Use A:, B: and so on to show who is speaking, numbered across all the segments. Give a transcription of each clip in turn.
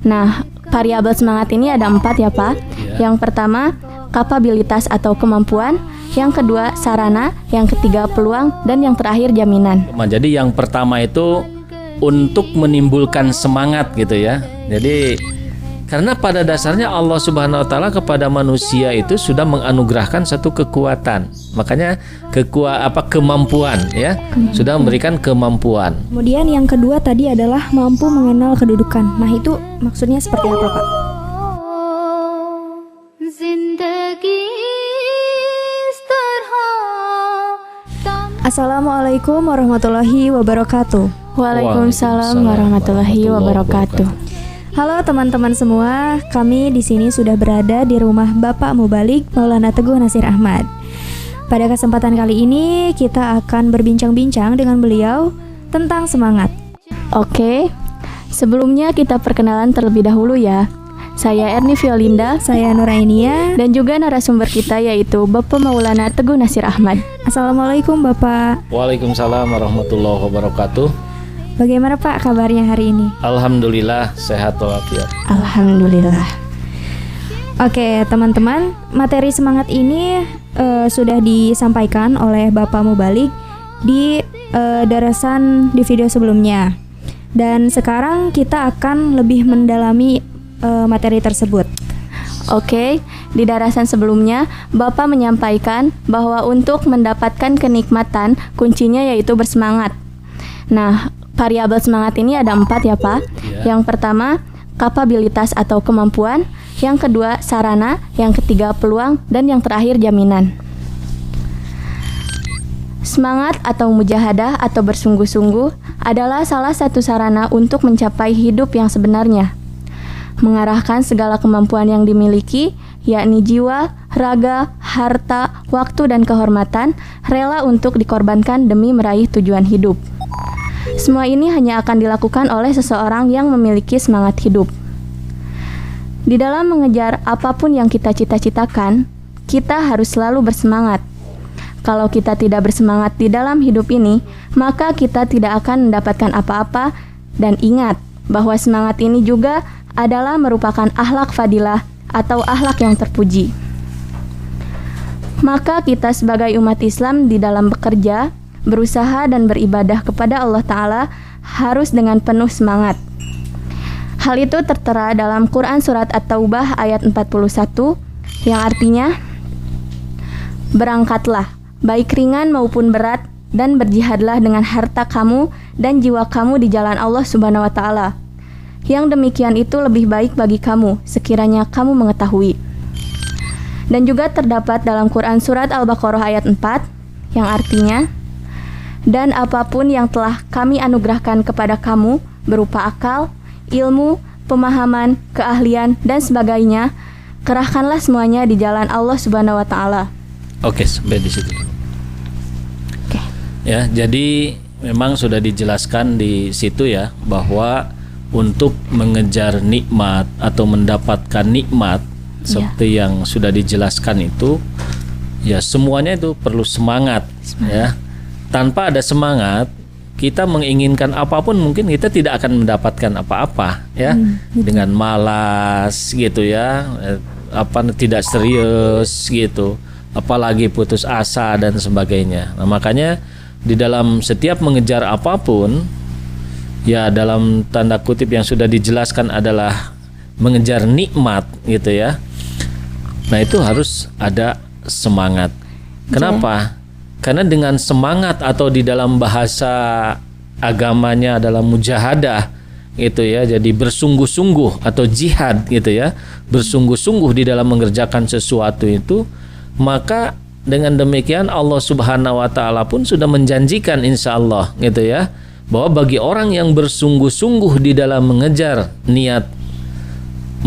A: Nah, variabel semangat ini ada 4 ya Pak. Yang pertama, kapabilitas atau kemampuan. Yang kedua, sarana. Yang ketiga, peluang. Dan yang terakhir, jaminan.
B: Jadi yang pertama itu untuk menimbulkan semangat gitu ya. Jadi karena pada dasarnya Allah Subhanahu wa taala kepada manusia itu sudah menganugerahkan satu kekuatan. Makanya kemampuan ya. Sudah memberikan kemampuan.
C: Kemudian yang kedua tadi adalah mampu mengenal kedudukan. Nah, itu maksudnya seperti apa, Pak? Assalamualaikum warahmatullahi wabarakatuh.
A: Waalaikumsalam warahmatullahi wabarakatuh.
C: Halo teman-teman semua, kami di sini sudah berada di rumah Bapak Mubalik Maulana Teguh Nasir Ahmad. Pada kesempatan kali ini kita akan berbincang-bincang dengan beliau tentang semangat.
A: Oke, sebelumnya kita perkenalan terlebih dahulu ya. Saya Erni Violinda,
C: Saya Nurainia,
A: dan juga narasumber kita yaitu Bapak Maulana Teguh Nasir Ahmad.
C: Assalamualaikum Bapak.
B: Waalaikumsalam warahmatullahi wabarakatuh.
C: Bagaimana Pak kabarnya hari ini?
B: Alhamdulillah sehat walafiat.
A: Alhamdulillah.
C: Oke teman-teman, materi semangat ini sudah disampaikan oleh Bapak Mubalik di darasan di video sebelumnya. Dan sekarang kita akan lebih mendalami materi tersebut.
A: Oke, di darasan sebelumnya Bapak menyampaikan bahwa untuk mendapatkan kenikmatan kuncinya yaitu bersemangat. Nah, variabel semangat ini ada 4 ya Pak. Yang pertama, kapabilitas atau kemampuan. Yang kedua, sarana. Yang ketiga, peluang. Dan yang terakhir, jaminan. Semangat atau mujahadah atau bersungguh-sungguh adalah salah satu sarana untuk mencapai hidup yang sebenarnya. Mengarahkan segala kemampuan yang dimiliki, yakni jiwa, raga, harta, waktu, dan kehormatan, rela untuk dikorbankan demi meraih tujuan hidup. Semua ini hanya akan dilakukan oleh seseorang yang memiliki semangat hidup. Di dalam mengejar apapun yang kita cita-citakan, kita harus selalu bersemangat. Kalau kita tidak bersemangat di dalam hidup ini, maka kita tidak akan mendapatkan apa-apa. Dan ingat bahwa semangat ini juga adalah merupakan akhlak fadilah atau akhlak yang terpuji. Maka kita sebagai umat Islam di dalam bekerja, berusaha dan beribadah kepada Allah Ta'ala harus dengan penuh semangat. Hal itu tertera dalam Quran Surat At-Taubah ayat 41 yang artinya, berangkatlah, baik ringan maupun berat, dan berjihadlah dengan harta kamu dan jiwa kamu di jalan Allah Subhanahu wa Ta'ala. Yang demikian itu lebih baik bagi kamu, sekiranya kamu mengetahui. Dan juga terdapat dalam Quran Surat Al-Baqarah ayat 4 yang artinya, dan apapun yang telah kami anugerahkan kepada kamu berupa akal, ilmu, pemahaman, keahlian, dan sebagainya, kerahkanlah semuanya di jalan Allah Subhanahu wa Ta'ala.
B: Oke, sampai di situ.
A: Oke.
B: Ya, jadi memang sudah dijelaskan di situ ya bahwa untuk mengejar nikmat atau mendapatkan nikmat seperti yang sudah dijelaskan itu, ya semuanya itu perlu semangat. Ya. Tanpa ada semangat, kita menginginkan apapun mungkin kita tidak akan mendapatkan apa-apa ya. Dengan malas gitu ya, tidak serius gitu, apalagi putus asa dan sebagainya. Nah, makanya di dalam setiap mengejar apapun, ya dalam tanda kutip yang sudah dijelaskan adalah mengejar nikmat gitu ya. Nah, itu harus ada semangat. Kenapa? Karena dengan semangat atau di dalam bahasa agamanya adalah mujahadah gitu ya. Jadi bersungguh-sungguh atau jihad gitu ya. Bersungguh-sungguh di dalam mengerjakan sesuatu itu, maka dengan demikian Allah Subhanahu wa Ta'ala pun sudah menjanjikan insyaallah gitu ya, bahwa bagi orang yang bersungguh-sungguh di dalam mengejar niat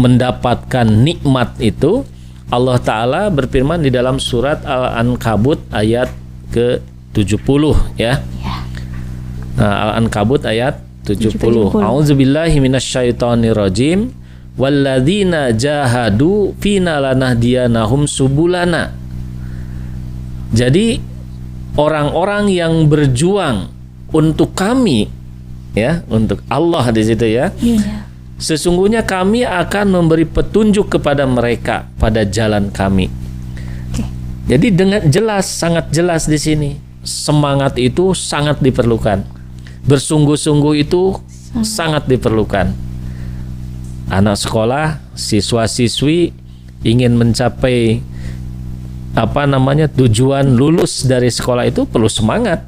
B: mendapatkan nikmat itu, Allah Ta'ala berfirman di dalam surat Al-Ankabut ayat ke-70 ya. Nah, Al-Ankabut ayat 70. A'udzubillahi minasyaitonirrajim. Walladzina jahadu fina lanahdiyanahum subulana. Jadi orang-orang yang berjuang untuk kami ya, untuk Allah di situ ya. sesungguhnya kami akan memberi petunjuk kepada mereka pada jalan kami. Jadi dengan jelas, sangat jelas di sini, semangat itu sangat diperlukan. Bersungguh-sungguh itu sangat diperlukan. Anak sekolah, siswa-siswi ingin mencapai tujuan lulus dari sekolah itu perlu semangat.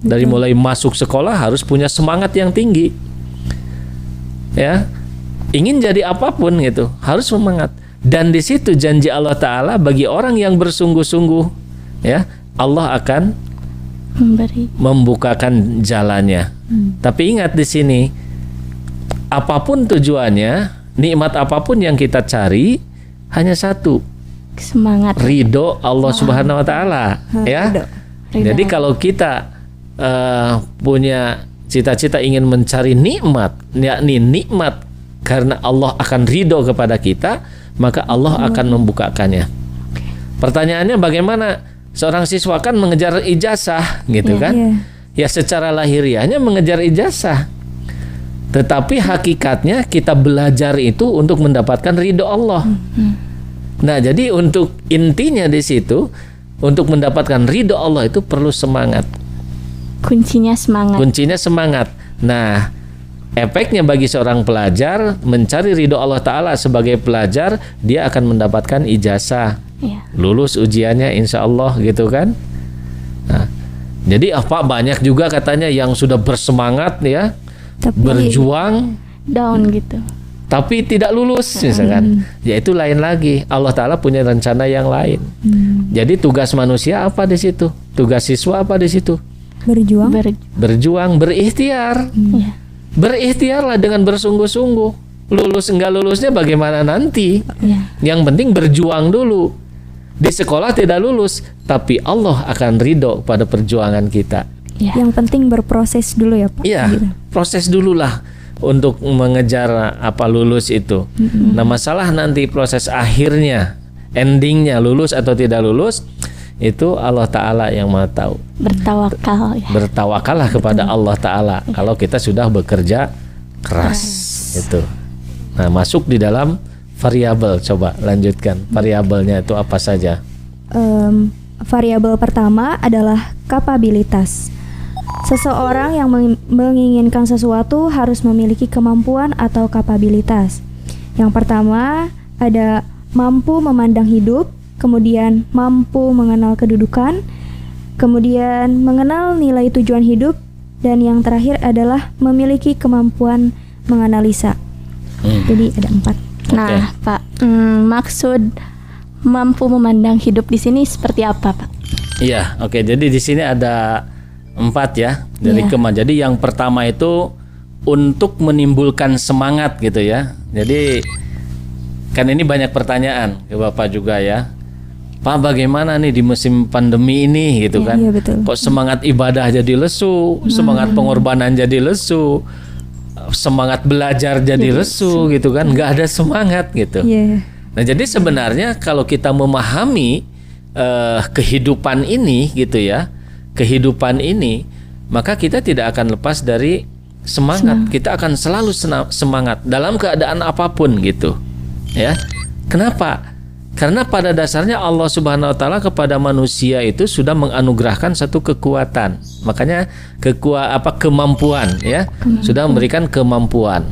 B: Dari mulai masuk sekolah harus punya semangat yang tinggi. Ya. Ingin jadi apapun gitu, harus semangat. Dan di situ janji Allah Ta'ala bagi orang yang bersungguh-sungguh, ya, Allah akan membukakan jalannya. Tapi ingat di sini, apapun tujuannya, nikmat apapun yang kita cari, hanya satu,
A: semangat,
B: ridho Allah Subhanahu Wa Ta'ala. Ya.
A: Ridho.
B: Jadi kalau kita punya cita-cita ingin mencari nikmat, yakni nikmat karena Allah akan ridho kepada kita, maka Allah akan membukakannya. Pertanyaannya bagaimana seorang siswa kan mengejar ijazah gitu kan? Ya secara lahiriahnya mengejar ijazah. Tetapi hakikatnya kita belajar itu untuk mendapatkan ridho Allah. Nah, jadi untuk intinya di situ, untuk mendapatkan ridho Allah itu perlu semangat.
A: Kuncinya semangat.
B: Kuncinya semangat. Nah, efeknya bagi seorang pelajar mencari ridho Allah Ta'ala sebagai pelajar, dia akan mendapatkan ijazah, lulus ujiannya insya Allah gitu kan. Nah, jadi banyak juga katanya yang sudah bersemangat ya, berjuang
A: down gitu,
B: tapi tidak lulus misalkan. Ya itu lain lagi. Allah Ta'ala punya rencana yang lain. Jadi tugas manusia apa di situ? Tugas siswa apa di situ? Berjuang, berikhtiar. Berikhtiarlah dengan bersungguh-sungguh. Lulus enggak lulusnya bagaimana nanti? Yang penting berjuang dulu. Di sekolah tidak lulus, tapi Allah akan ridho pada perjuangan kita.
C: Yang penting berproses dulu ya Pak.
B: Iya,
C: gitu.
B: Proses dululah untuk mengejar lulus itu. Nah, masalah nanti proses akhirnya, endingnya lulus atau tidak lulus, itu Allah Ta'ala yang Maha tahu.
A: Bertawakal ya.
B: Bertawakallah kepada Allah Ta'ala kalau kita sudah bekerja keras. Itu. Nah, masuk di dalam variabel. Coba lanjutkan. Variabelnya itu apa saja?
C: Variabel pertama adalah kapabilitas. Seseorang yang menginginkan sesuatu harus memiliki kemampuan atau kapabilitas. Yang pertama ada mampu memandang hidup, kemudian mampu mengenal kedudukan, kemudian mengenal nilai tujuan hidup, dan yang terakhir adalah memiliki kemampuan menganalisa. Jadi ada 4.
A: Nah, Pak, maksud mampu memandang hidup di sini seperti apa, Pak?
B: Iya, oke. Jadi di sini ada 4 ya dari Jadi yang pertama itu untuk menimbulkan semangat gitu ya. Jadi kan ini banyak pertanyaan ke Bapak juga ya. Pak, bagaimana nih di musim pandemi ini gitu kan?
C: Iya, betul.
B: Kok semangat ibadah jadi lesu, semangat pengorbanan jadi lesu, semangat belajar jadi lesu gitu kan? Nggak ada semangat gitu. Nah, jadi sebenarnya kalau kita memahami kehidupan ini gitu ya, kehidupan ini, maka kita tidak akan lepas dari semangat. Kita akan selalu semangat dalam keadaan apapun gitu. Ya. Kenapa? Karena pada dasarnya Allah Subhanahu wa taala kepada manusia itu sudah menganugerahkan satu kekuatan. Makanya kemampuan ya. Sudah memberikan kemampuan.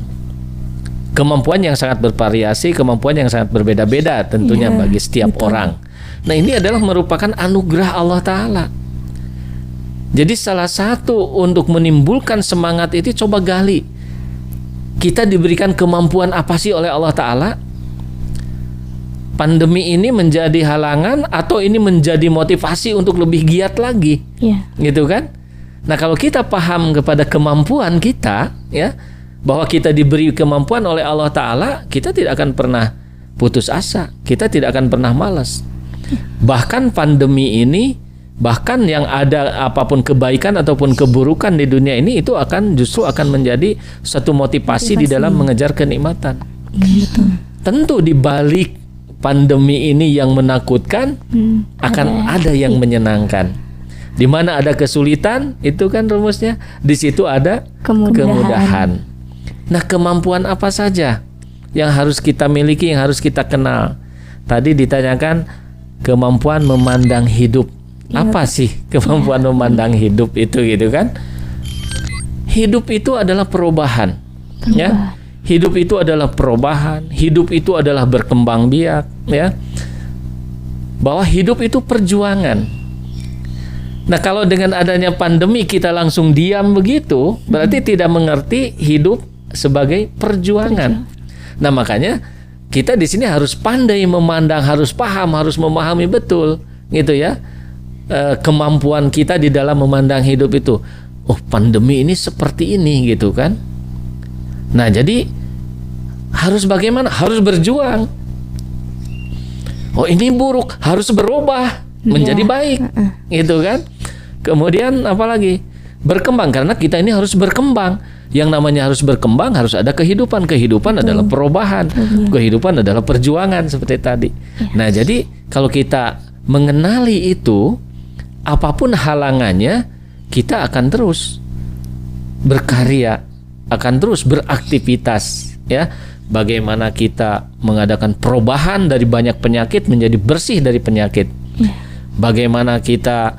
B: Kemampuan yang sangat bervariasi, kemampuan yang sangat berbeda-beda tentunya bagi setiap orang. Nah, ini adalah merupakan anugerah Allah Ta'ala. Jadi salah satu untuk menimbulkan semangat itu coba gali. Kita diberikan kemampuan apa sih oleh Allah Ta'ala? Pandemi ini menjadi halangan atau ini menjadi motivasi untuk lebih giat lagi? Gitu kan? Nah, kalau kita paham kepada kemampuan kita ya, bahwa kita diberi kemampuan oleh Allah Ta'ala, kita tidak akan pernah putus asa, kita tidak akan pernah malas. Bahkan pandemi ini, bahkan yang ada apapun kebaikan ataupun keburukan di dunia ini, itu justru akan menjadi satu motivasi di dalam mengejar kenikmatan. Tentu di balik pandemi ini yang menakutkan, akan ada yang menyenangkan. Di mana ada kesulitan, itu kan rumusnya, di situ ada kemudahan. Nah, kemampuan apa saja yang harus kita miliki, yang harus kita kenal? Tadi ditanyakan kemampuan memandang hidup. Apa sih kemampuan memandang hidup itu gitu kan? Hidup itu adalah perubahan. Ya. Hidup itu adalah perubahan, hidup itu adalah berkembang biak, ya. Bahwa hidup itu perjuangan. Nah, kalau dengan adanya pandemi kita langsung diam begitu, berarti tidak mengerti hidup sebagai perjuangan. Nah, makanya kita di sini harus pandai memandang, harus paham, harus memahami betul, gitu ya. Kemampuan kita di dalam memandang hidup itu. Oh, pandemi ini seperti ini gitu kan. Nah, jadi harus bagaimana? Harus berjuang. Oh, ini buruk, harus berubah menjadi baik. Gitu kan. Kemudian apalagi? Berkembang, karena kita ini harus berkembang. Yang namanya harus berkembang harus ada kehidupan. Kehidupan adalah perubahan. Kehidupan adalah perjuangan seperti tadi. Nah, jadi kalau kita mengenali itu, apapun halangannya, kita akan terus berkarya, akan terus beraktivitas, ya. Bagaimana kita mengadakan perubahan dari banyak penyakit menjadi bersih dari penyakit. Bagaimana kita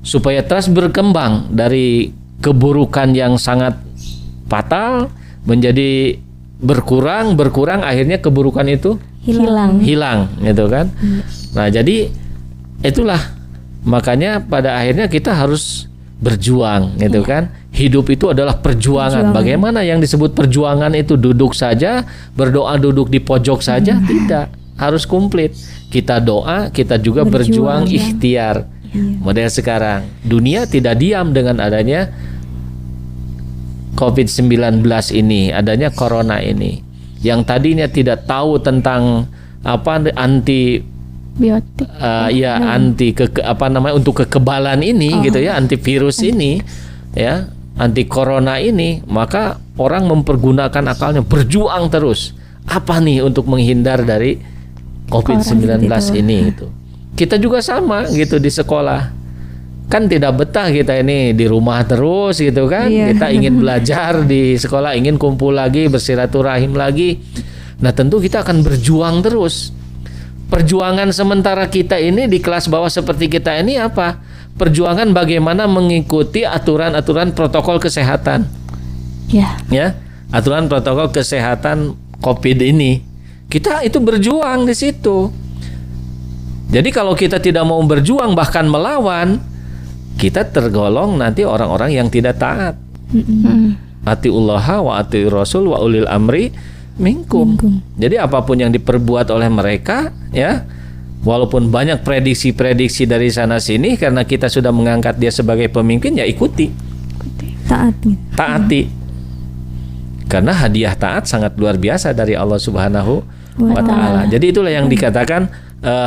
B: supaya terus berkembang dari keburukan yang sangat fatal menjadi berkurang, akhirnya keburukan itu hilang, gitu kan. Nah, jadi itulah makanya pada akhirnya kita harus berjuang, gitu kan. Hidup itu adalah perjuangan. Bagaimana yang disebut perjuangan itu duduk saja, berdoa duduk di pojok saja? Tidak, harus komplit. Kita doa, kita juga berjuang ikhtiar. Model sekarang, dunia tidak diam dengan adanya COVID-19 ini, adanya corona ini. Yang tadinya tidak tahu tentang
A: biotik,
B: untuk kekebalan ini, gitu ya, antivirus ini, ya, anti corona ini, maka orang mempergunakan akalnya, berjuang terus. Apa nih untuk menghindar dari COVID-19 ini itu. Kita juga sama gitu di sekolah. Kan tidak betah kita ini di rumah terus gitu kan. Kita ingin belajar di sekolah, ingin kumpul lagi, bersilaturahim lagi. Nah, tentu kita akan berjuang terus. Perjuangan sementara kita ini di kelas bawah seperti kita ini apa? Perjuangan bagaimana mengikuti aturan-aturan protokol kesehatan. Ya, aturan protokol kesehatan COVID ini. Kita itu berjuang di situ. Jadi kalau kita tidak mau berjuang bahkan melawan, kita tergolong nanti orang-orang yang tidak taat. Atiullaha wa atiur rasul wa ulil amri minkum. Jadi apapun yang diperbuat oleh mereka, ya, walaupun banyak prediksi-prediksi dari sana sini, karena kita sudah mengangkat dia sebagai pemimpin, ya ikuti. Taati. Karena hadiah taat sangat luar biasa dari Allah Subhanahu wa Ta'ala. Jadi itulah yang dikatakan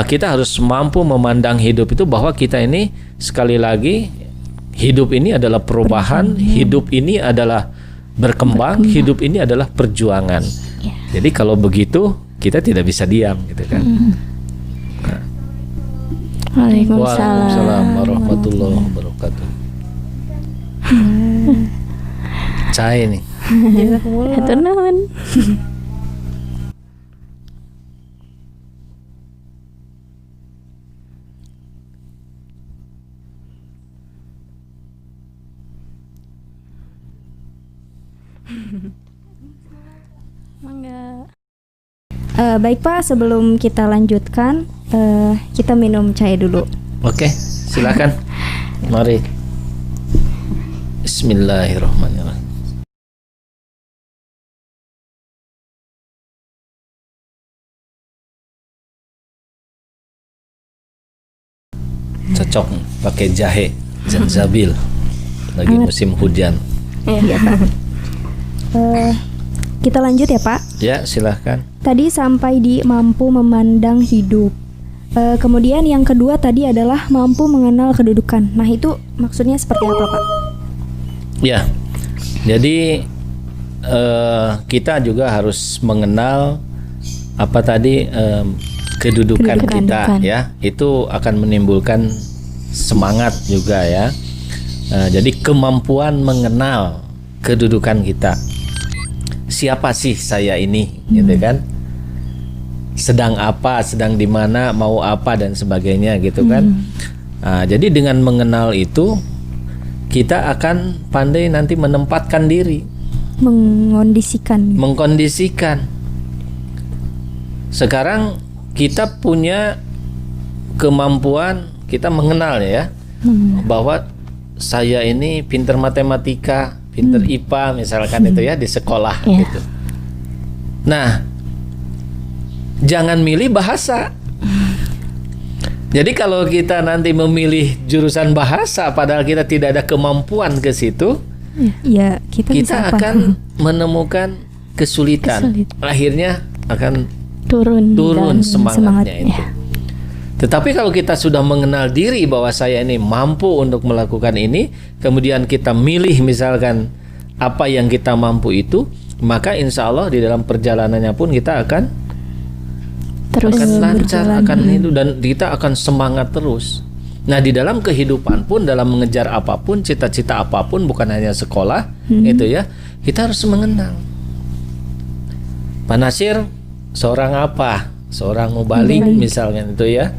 B: kita harus mampu memandang hidup itu bahwa kita ini sekali lagi, hidup ini adalah perubahan, hidup ini adalah berkembang, hidup ini adalah perjuangan. Jadi kalau begitu kita tidak bisa diam, gitu kan.
A: Waalaikumsalam
B: warahmatullahi wabarakatuh. Cai nih.
A: Hatur nuhun.
C: Baik Pak, sebelum kita lanjutkan, kita minum cai dulu.
B: Oke, silakan. Mari. Bismillahirrahmanirrahim. Cocok pakai jahe, zanjabil. Lagi musim hujan.
C: Iya Pak. Kita lanjut ya Pak.
B: Ya, silahkan.
C: Tadi sampai di mampu memandang hidup. Kemudian yang kedua tadi adalah mampu mengenal kedudukan. Nah, itu maksudnya seperti apa Pak?
B: Ya, jadi kita juga harus mengenal apa tadi kedudukan kita, ya. Itu akan menimbulkan semangat juga, ya. Jadi kemampuan mengenal kedudukan kita. Siapa sih saya ini, gitu kan? Sedang apa, sedang di mana, mau apa dan sebagainya, gitu kan? Nah, jadi dengan mengenal itu, kita akan pandai nanti menempatkan diri, mengkondisikan. Sekarang kita punya kemampuan, kita mengenal ya, bahwa saya ini pinter matematika, pinter IPA misalkan itu ya di sekolah gitu. Nah, jangan milih bahasa. Jadi kalau kita nanti memilih jurusan bahasa padahal kita tidak ada kemampuan ke situ,
C: ya kita
B: akan menemukan kesulitan. Akhirnya akan turun semangatnya itu. Tetapi kalau kita sudah mengenal diri bahwa saya ini mampu untuk melakukan ini, kemudian kita milih misalkan apa yang kita mampu itu, maka insya Allah di dalam perjalanannya pun kita akan lancar, akan itu, dan kita akan semangat terus. Nah, di dalam kehidupan pun, dalam mengejar apapun, cita-cita apapun, bukan hanya sekolah, itu ya, kita harus mengenal. Pak Nasir seorang apa? Seorang mubalik misalnya itu ya.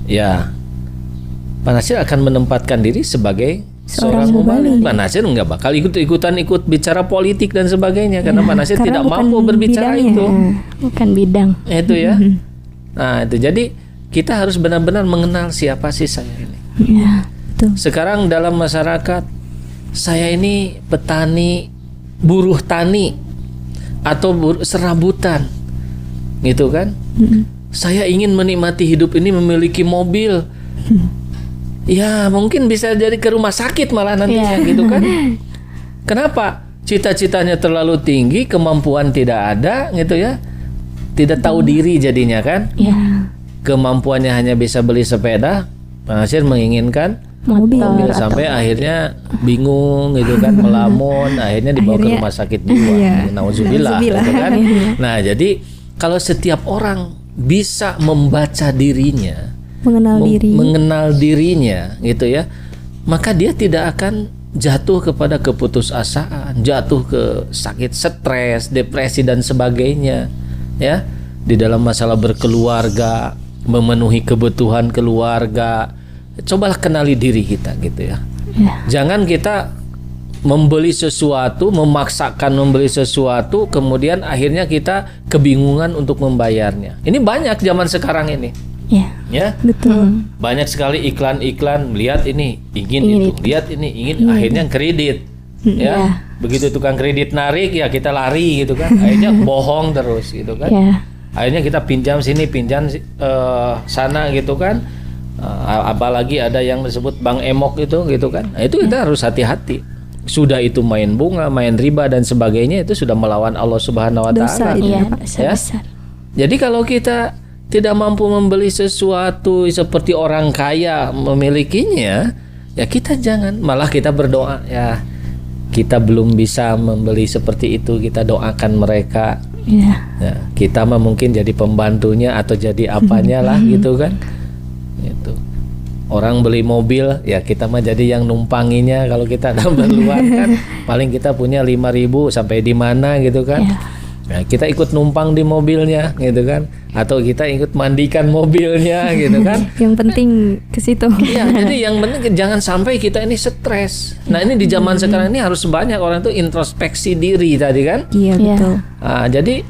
B: Ya, Pak Nasir akan menempatkan diri sebagai seorang mubalik. Pak Nasir nggak bakal ikut bicara politik dan sebagainya karena Pak Nasir tidak mampu berbicara itu.
A: Bukan bidang.
B: Itu ya. Nah, itu jadi kita harus benar-benar mengenal siapa sih saya ini. Sekarang dalam masyarakat, saya ini petani, buruh tani atau serabutan. Gitu kan? Saya ingin menikmati hidup ini memiliki mobil. Ya, mungkin bisa jadi ke rumah sakit malah nantinya gitu kan. Kenapa? Cita-citanya terlalu tinggi, kemampuan tidak ada gitu ya. Tidak tahu diri jadinya kan. Kemampuannya hanya bisa beli sepeda, Pak Nasir menginginkan mobil sampai akhirnya bingung gitu kan, melamun, akhirnya dibawa ke rumah sakit jiwa. Nauzubillah gitu kan. Nah, jadi kalau setiap orang bisa membaca dirinya, mengenal dirinya gitu ya, maka dia tidak akan jatuh kepada keputusasaan, jatuh ke sakit stres, depresi dan sebagainya ya. Di dalam masalah berkeluarga, memenuhi kebutuhan keluarga, cobalah kenali diri kita gitu ya. Jangan kita membeli sesuatu, memaksakan membeli sesuatu, kemudian akhirnya kita kebingungan untuk membayarnya. Ini banyak zaman sekarang ini. Ya,
C: betul.
B: Banyak sekali iklan-iklan, lihat ini, ingin itu, lihat ini, ingin, akhirnya kredit. Ya, begitu tukang kredit narik ya kita lari gitu kan. Akhirnya bohong terus gitu kan. Akhirnya kita pinjam sini, pinjam sana gitu kan. Apalagi ada yang disebut bank emok itu gitu kan. Nah, itu kita harus hati-hati. Sudah itu main bunga, main riba dan sebagainya, itu sudah melawan Allah Subhanahu wa taala. Ya. Jadi kalau kita tidak mampu membeli sesuatu seperti orang kaya memilikinya, ya kita jangan, malah kita berdoa, ya kita belum bisa membeli seperti itu, kita doakan mereka. Ya, kita mah mungkin jadi pembantunya atau jadi apanya lah gitu kan. Itu. Orang beli mobil, ya kita mah jadi yang numpanginya. Kalau kita duluan kan paling kita punya 5.000 sampai di mana gitu kan. Nah, kita ikut numpang di mobilnya gitu kan, atau kita ikut mandikan mobilnya gitu kan.
C: Yang penting ke situ.
B: Ya, jadi yang penting jangan sampai kita ini stres. Nah, ini di zaman sekarang ini harus banyak orang itu introspeksi diri tadi kan.
C: Iya, betul.
B: Nah, jadi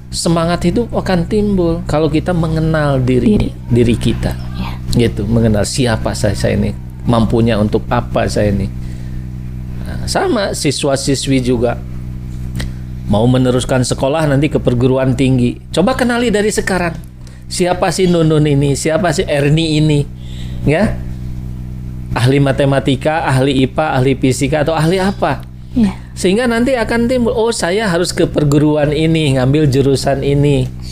B: semangat hidup akan timbul kalau kita mengenal diri kita. Gitu, mengenal siapa saya ini, mampunya untuk apa saya ini. Nah, sama siswa-siswi juga mau meneruskan sekolah nanti ke perguruan tinggi, coba kenali dari sekarang siapa sih Nunun ini, siapa sih Erni ini, ya, ahli matematika, ahli IPA, ahli fisika atau ahli apa, sehingga nanti akan timbul, oh saya harus ke perguruan ini, ngambil jurusan ini.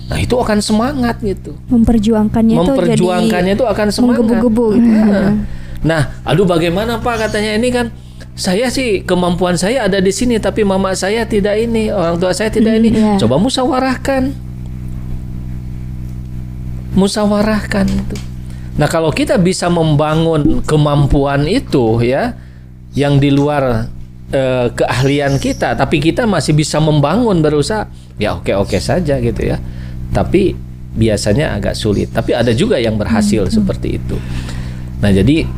B: Nah, itu akan semangat gitu. Memperjuangkannya itu akan semangat.
C: Menggebu-gebu gitu.
B: Nah, aduh bagaimana Pak, katanya ini kan saya sih kemampuan saya ada di sini tapi mama saya tidak ini, orang tua saya tidak ini. Coba musyawarahkan. Musyawarahkan itu. Nah, kalau kita bisa membangun kemampuan itu ya, yang di luar keahlian kita, tapi kita masih bisa membangun, berusaha, ya oke saja gitu ya. Tapi biasanya agak sulit. Tapi ada juga yang berhasil seperti itu. Nah, jadi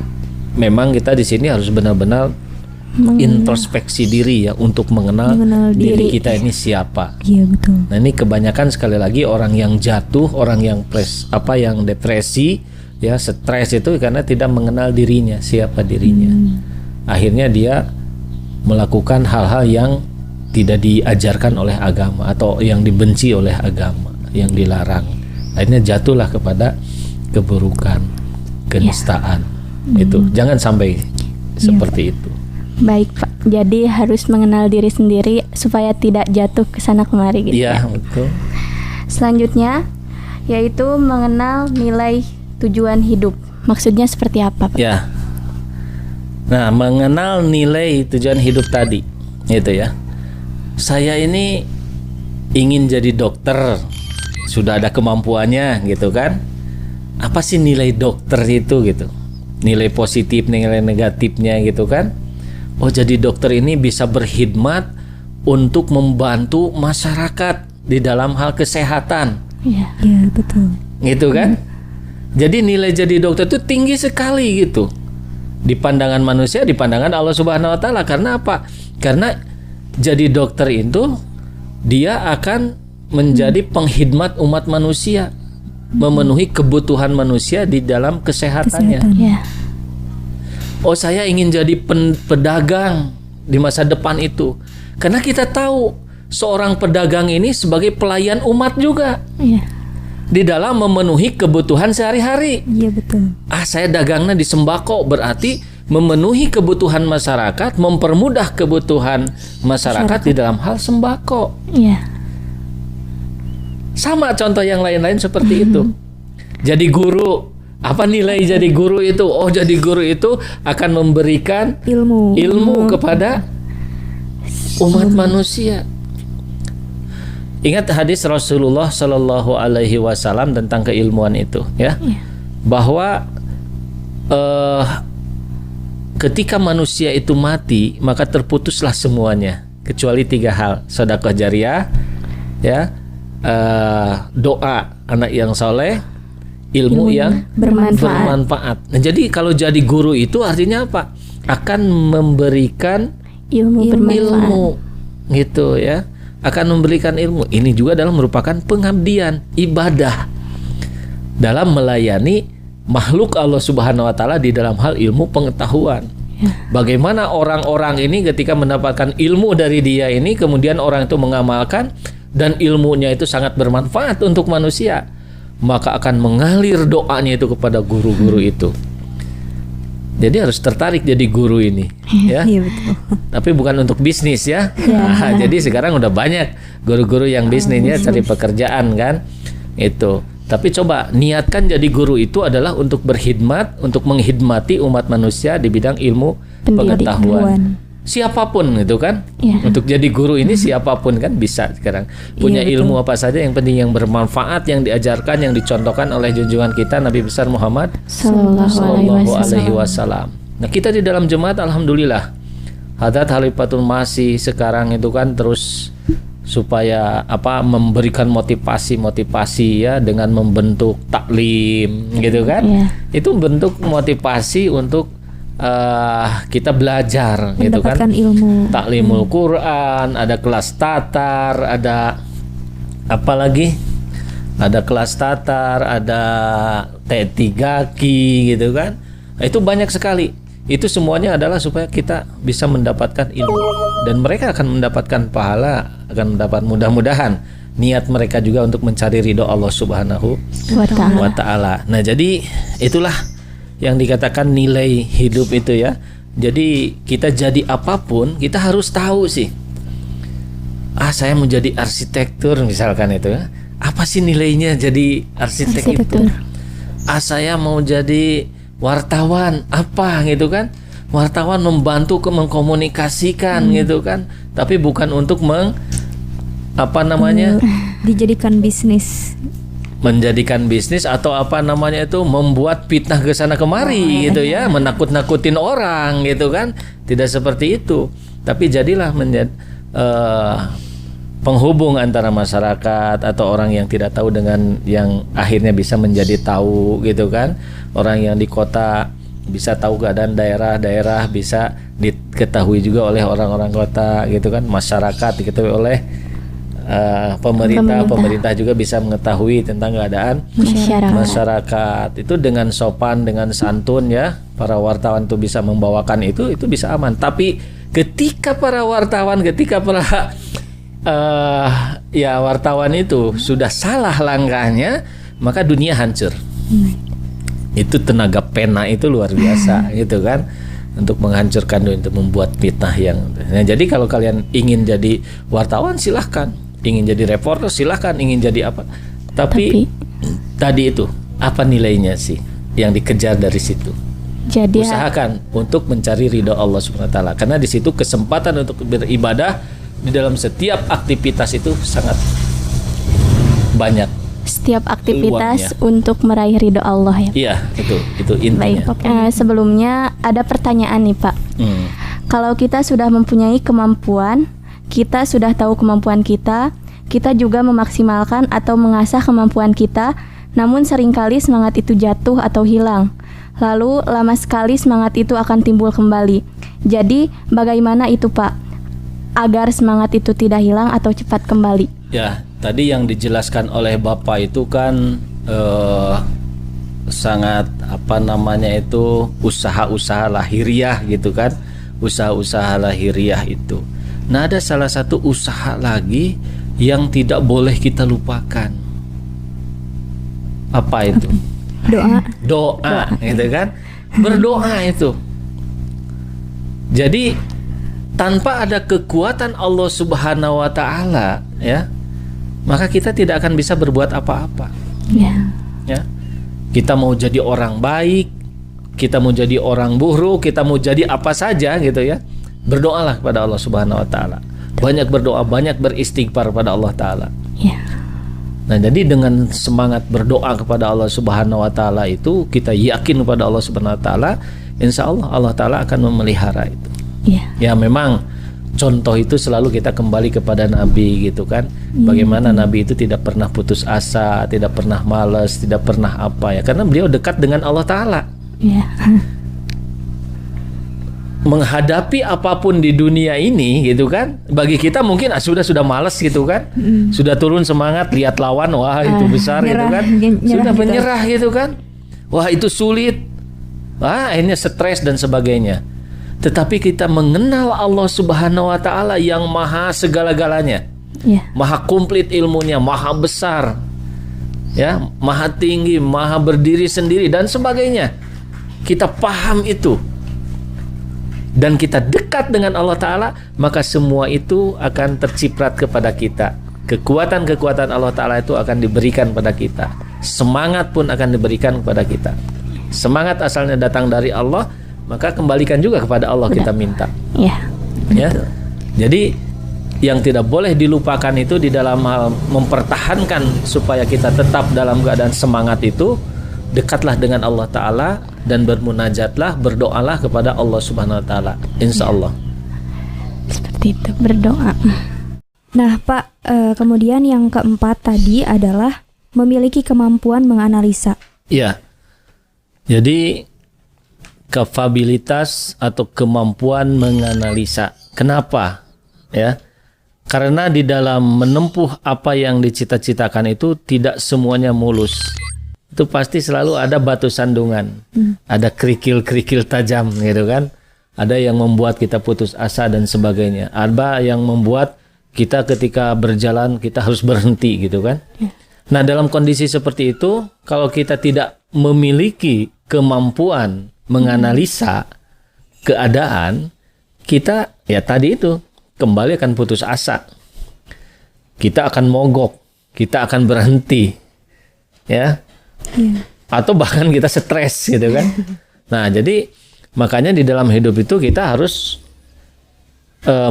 B: memang kita di sini harus benar-benar introspeksi diri ya, untuk mengenal diri kita ini siapa.
C: Iya, betul.
B: Nah, ini kebanyakan sekali lagi orang yang jatuh, orang yang yang depresi ya, stres itu karena tidak mengenal dirinya, siapa dirinya. Akhirnya dia melakukan hal-hal yang tidak diajarkan oleh agama atau yang dibenci oleh agama, yang dilarang. Akhirnya jatuhlah kepada keburukan, kenistaan. Itu jangan sampai seperti itu.
A: Baik Pak, jadi harus mengenal diri sendiri supaya tidak jatuh ke sana kemari gitu.
B: Iya,
A: ya.
B: betul.
A: Selanjutnya yaitu mengenal nilai tujuan hidup. Maksudnya seperti apa Pak?
B: Ya. Nah, mengenal nilai tujuan hidup tadi, gitu ya. Saya ini ingin jadi dokter, sudah ada kemampuannya, gitu kan? Apa sih nilai dokter itu, gitu? Nilai positif, nilai negatifnya, gitu kan? Oh, jadi dokter ini bisa berkhidmat untuk membantu masyarakat di dalam hal kesehatan.
A: Iya.
C: Iya, betul.
B: Gitu kan? Jadi nilai jadi dokter itu tinggi sekali gitu. Di pandangan manusia, di pandangan Allah Subhanahu wa taala. Karena apa? Karena jadi dokter itu dia akan menjadi pengkhidmat umat manusia, memenuhi kebutuhan manusia di dalam kesehatannya.
A: Iya.
B: Oh, saya ingin jadi pedagang di masa depan itu. Karena kita tahu seorang pedagang ini sebagai pelayan umat juga.
A: Iya.
B: Di dalam memenuhi kebutuhan sehari-hari.
C: Iya, betul.
B: Saya dagangnya di sembako, berarti memenuhi kebutuhan masyarakat, mempermudah kebutuhan masyarakat di dalam hal sembako.
A: Iya.
B: Sama contoh yang lain-lain seperti itu. Jadi guru, apa nilai jadi guru itu? Oh, jadi guru itu akan memberikan ilmu kepada umat manusia. Ingat hadis Rasulullah Shallallahu Alaihi Wasallam tentang keilmuan itu, ya, bahwa ketika manusia itu mati, maka terputuslah semuanya kecuali 3 hal: sedekah jariah, ya, doa anak yang soleh, ilmu yang bermanfaat. Nah, jadi kalau jadi guru itu artinya apa? Akan memberikan ilmu, gitu ya. Akan memberikan ilmu. Ini juga dalam merupakan pengabdian, ibadah dalam melayani makhluk Allah Subhanahu wa taala di dalam hal ilmu pengetahuan. Bagaimana orang-orang ini ketika mendapatkan ilmu dari dia ini, kemudian orang itu mengamalkan dan ilmunya itu sangat bermanfaat untuk manusia, maka akan mengalir doanya itu kepada guru-guru itu. Jadi harus tertarik jadi guru ini, ya.
C: Iya, betul.
B: Tapi bukan untuk bisnis ya. Nah, jadi sekarang udah banyak guru-guru yang bisnisnya cari pekerjaan kan, itu. Tapi coba niatkan jadi guru itu adalah untuk berkhidmat, untuk menghidmati umat manusia di bidang ilmu pengetahuan. Siapapun itu kan, untuk jadi guru ini siapapun kan bisa sekarang punya ilmu apa saja, yang penting yang bermanfaat, yang diajarkan, yang dicontohkan oleh junjungan kita Nabi besar Muhammad Sallallahu Alaihi Wasallam. Nah, kita di dalam jemaat alhamdulillah Hadrat Khalifatul Masih sekarang itu kan terus supaya memberikan motivasi ya dengan membentuk taklim gitu kan. Itu bentuk motivasi untuk kita belajar gitu kan,
C: ilmu.
B: Taklimul Quran, ada kelas tatar, ada apa lagi? Ada kelas tatar, ada T3Q gitu kan. Nah, itu banyak sekali. Itu semuanya adalah supaya kita bisa mendapatkan ilmu dan mereka akan mendapatkan pahala, akan mendapat, mudah-mudahan niat mereka juga untuk mencari ridho Allah Subhanahu wa taala. Nah, jadi itulah yang dikatakan nilai hidup itu ya. Jadi kita jadi apapun kita harus tahu sih. Saya mau jadi arsitektur misalkan itu ya. Apa sih nilainya jadi arsitek itu? Saya mau jadi wartawan apa gitu kan? Wartawan membantu mengkomunikasikan gitu kan. Tapi bukan untuk
C: dijadikan bisnis.
B: Menjadikan bisnis atau membuat fitnah ke sana kemari gitu ya, menakut-nakutin orang gitu kan. Tidak seperti itu. tapi jadilah menjadi penghubung antara masyarakat atau orang yang tidak tahu dengan yang akhirnya bisa menjadi tahu gitu kan. Orang yang di kota bisa tahu keadaan daerah-daerah, bisa diketahui juga oleh orang-orang kota gitu kan. Masyarakat diketahui oleh pemerintah juga bisa mengetahui tentang keadaan masyarakat. Itu dengan sopan, dengan santun ya, para wartawan itu bisa membawakan itu bisa aman. Tapi ketika para wartawan, wartawan itu sudah salah langkahnya, maka dunia hancur. Itu tenaga pena itu luar biasa gitu kan, untuk menghancurkan dunia, untuk membuat fitnah yang. Nah, jadi kalau kalian ingin jadi wartawan silahkan, ingin jadi reporter silahkan, ingin jadi apa. Tapi tadi itu apa nilainya sih yang dikejar dari situ?
A: Jadi
B: usahakan untuk mencari ridho Allah Subhanahu wa taala, karena di situ kesempatan untuk beribadah di dalam setiap aktivitas itu sangat banyak.
A: Setiap aktivitas
B: peluangnya
A: untuk meraih ridho Allah ya.
B: Iya, itu intinya.
A: Baik, sebelumnya ada pertanyaan nih Pak. Kalau kita sudah mempunyai kemampuan, kita sudah tahu kemampuan kita juga memaksimalkan atau mengasah kemampuan kita, namun seringkali semangat itu jatuh atau hilang. Lalu lama sekali semangat itu akan timbul kembali. Jadi bagaimana itu Pak, agar semangat itu tidak hilang atau cepat kembali?
B: Ya, tadi yang dijelaskan oleh Bapak itu kan sangat usaha-usaha lahiriah gitu kan, usaha-usaha lahiriah itu. Nah, ada salah satu usaha lagi yang tidak boleh kita lupakan. Apa itu? Doa gitu kan, berdoa itu. Jadi tanpa ada kekuatan Allah Subhanahu wa taala ya, maka kita tidak akan bisa berbuat apa-apa. Ya. Kita mau jadi orang baik, kita mau jadi orang buruk, kita mau jadi apa saja gitu ya, berdoalah kepada Allah Subhanahu wa taala. Banyak berdoa, banyak beristighfar pada Allah taala. Nah, jadi dengan semangat berdoa kepada Allah Subhanahu wa taala itu, kita yakin kepada Allah Subhanahu wa taala, insya Allah Allah taala akan memelihara itu. Ya, memang contoh itu selalu kita kembali kepada Nabi gitu kan. Bagaimana Nabi itu tidak pernah putus asa, tidak pernah malas, tidak pernah apa ya, karena beliau dekat dengan Allah taala. Menghadapi apapun di dunia ini gitu kan, bagi kita mungkin sudah malas gitu kan, sudah turun semangat, lihat lawan, wah itu besar gitu kan, sudah menyerah gitu kan, wah itu sulit, akhirnya stres dan sebagainya. Tetapi kita mengenal Allah Subhanahu wa taala yang maha segala-galanya, maha komplit ilmunya, maha besar ya, maha tinggi, maha berdiri sendiri dan sebagainya. Kita paham itu dan kita dekat dengan Allah taala, maka semua itu akan terciprat kepada kita. Kekuatan-kekuatan Allah taala itu akan diberikan pada kita. Semangat pun akan diberikan kepada kita. Semangat asalnya datang dari Allah, maka kembalikan juga kepada Allah kita minta. Ya. Jadi yang tidak boleh dilupakan itu di dalam hal mempertahankan supaya kita tetap dalam keadaan semangat itu, dekatlah dengan Allah taala dan bermunajatlah, berdoalah kepada Allah Subhanahu wa taala. Insyaallah.
A: Seperti itu, berdoa.
C: Nah, Pak, kemudian yang keempat tadi adalah memiliki kemampuan menganalisa.
B: Iya. Jadi kapabilitas atau kemampuan menganalisa. Kenapa? Ya. Karena di dalam menempuh apa yang dicita-citakan itu tidak semuanya mulus. Itu pasti selalu ada batu sandungan. Ada kerikil-kerikil tajam gitu kan. Ada yang membuat kita putus asa dan sebagainya. Ada yang membuat kita ketika berjalan kita harus berhenti gitu kan. Nah, dalam kondisi seperti itu, kalau kita tidak memiliki kemampuan menganalisa keadaan, kita ya tadi itu kembali akan putus asa. Kita akan mogok, kita akan berhenti. Ya. Atau bahkan kita stres gitu kan. Nah, jadi makanya di dalam hidup itu kita harus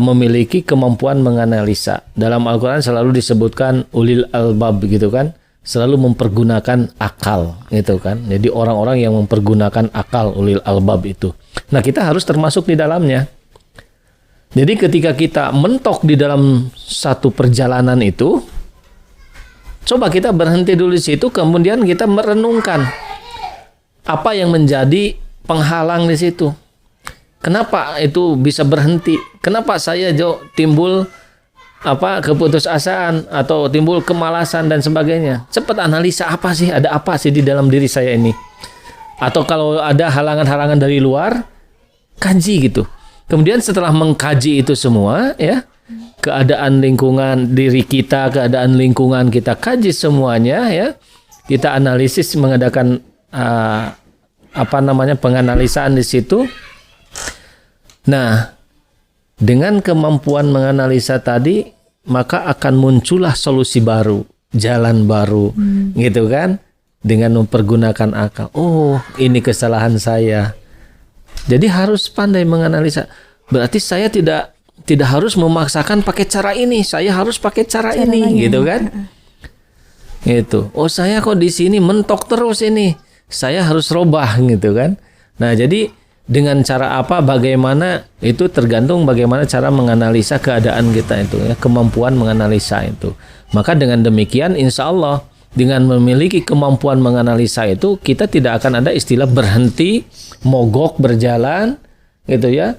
B: memiliki kemampuan menganalisa. Dalam Al-Qur'an selalu disebutkan ulil albab gitu kan. Selalu mempergunakan akal gitu kan. Jadi orang-orang yang mempergunakan akal, ulil albab itu. Nah, kita harus termasuk di dalamnya. Jadi ketika kita mentok di dalam satu perjalanan itu, coba kita berhenti dulu di situ, kemudian kita merenungkan apa yang menjadi penghalang di situ. Kenapa itu bisa berhenti? Kenapa saya timbul keputusasaan atau timbul kemalasan dan sebagainya? Cepat analisa, apa sih, ada apa sih di dalam diri saya ini? Atau kalau ada halangan-halangan dari luar, kaji gitu. Kemudian setelah mengkaji itu semua, ya, keadaan lingkungan diri kita, keadaan lingkungan kita kaji semuanya, ya, kita analisis, mengadakan penganalisaan di situ. Nah, dengan kemampuan menganalisa tadi, maka akan muncullah solusi baru, jalan baru, gitu kan? Dengan mempergunakan akal. Oh, ini kesalahan saya. Jadi harus pandai menganalisa. Berarti saya tidak harus memaksakan pakai cara ini. Saya harus pakai cara ini, lain, gitu kan? Gitu. Oh, saya kok di sini mentok terus ini. Saya harus robah, gitu kan? Nah, jadi dengan cara apa, bagaimana, itu tergantung bagaimana cara menganalisa keadaan kita itu, ya, kemampuan menganalisa itu. Maka dengan demikian, insya Allah, dengan memiliki kemampuan menganalisa itu, kita tidak akan ada istilah berhenti, mogok berjalan, gitu ya.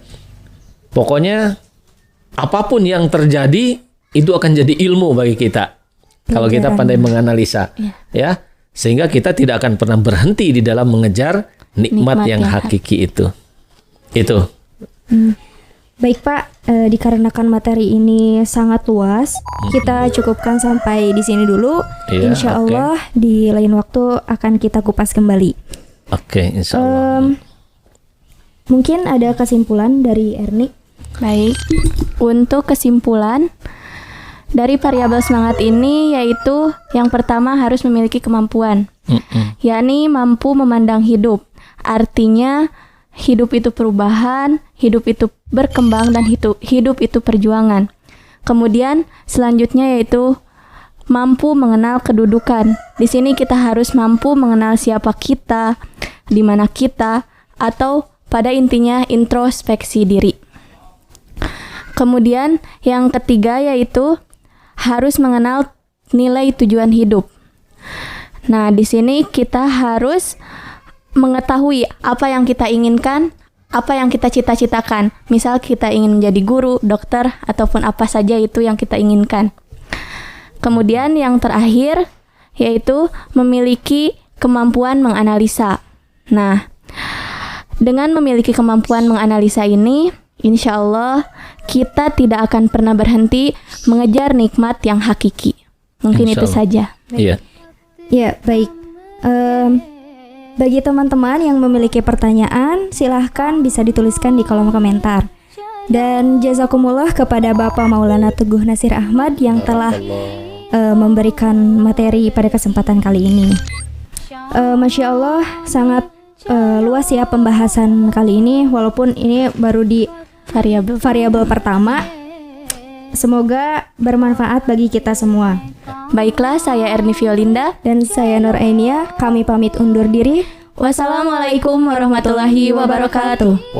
B: Pokoknya apapun yang terjadi itu akan jadi ilmu bagi kita kalau kita pandai menganalisa, ya, sehingga kita tidak akan pernah berhenti di dalam mengejar nikmat yang hakiki itu.
C: Baik Pak, dikarenakan materi ini sangat luas, kita cukupkan sampai di sini dulu. Insya Allah di lain waktu akan kita kupas kembali.
B: Insya Allah.
C: Mungkin ada kesimpulan dari Erni.
A: Baik, untuk kesimpulan dari variabel semangat ini, yaitu yang pertama harus memiliki kemampuan, yakni mampu memandang hidup. Artinya hidup itu perubahan, hidup itu berkembang, dan hidup itu perjuangan. Kemudian selanjutnya yaitu mampu mengenal kedudukan. Di sini kita harus mampu mengenal siapa kita, di mana kita, atau pada intinya introspeksi diri. Kemudian yang ketiga yaitu harus mengenal nilai tujuan hidup. Nah, di sini kita harus mengetahui apa yang kita inginkan, apa yang kita cita-citakan. Misal kita ingin menjadi guru, dokter, ataupun apa saja itu yang kita inginkan. Kemudian yang terakhir yaitu memiliki kemampuan menganalisa. Nah, dengan memiliki kemampuan menganalisa ini, insya Allah kita tidak akan pernah berhenti mengejar nikmat yang hakiki. Mungkin itu saja.
B: Iya.
C: Ya, baik. Bagi teman-teman yang memiliki pertanyaan, silahkan bisa dituliskan di kolom komentar. Dan jazakumullah kepada Bapak Maulana Teguh Nasir Ahmad yang telah memberikan materi pada kesempatan kali ini. Masya Allah, sangat luas ya pembahasan kali ini, walaupun ini baru di variabel pertama. Semoga bermanfaat bagi kita semua.
A: Baiklah, saya Erni Violinda
C: dan saya Nur Ainia. Kami pamit undur diri.
A: Wassalamualaikum warahmatullahi wabarakatuh.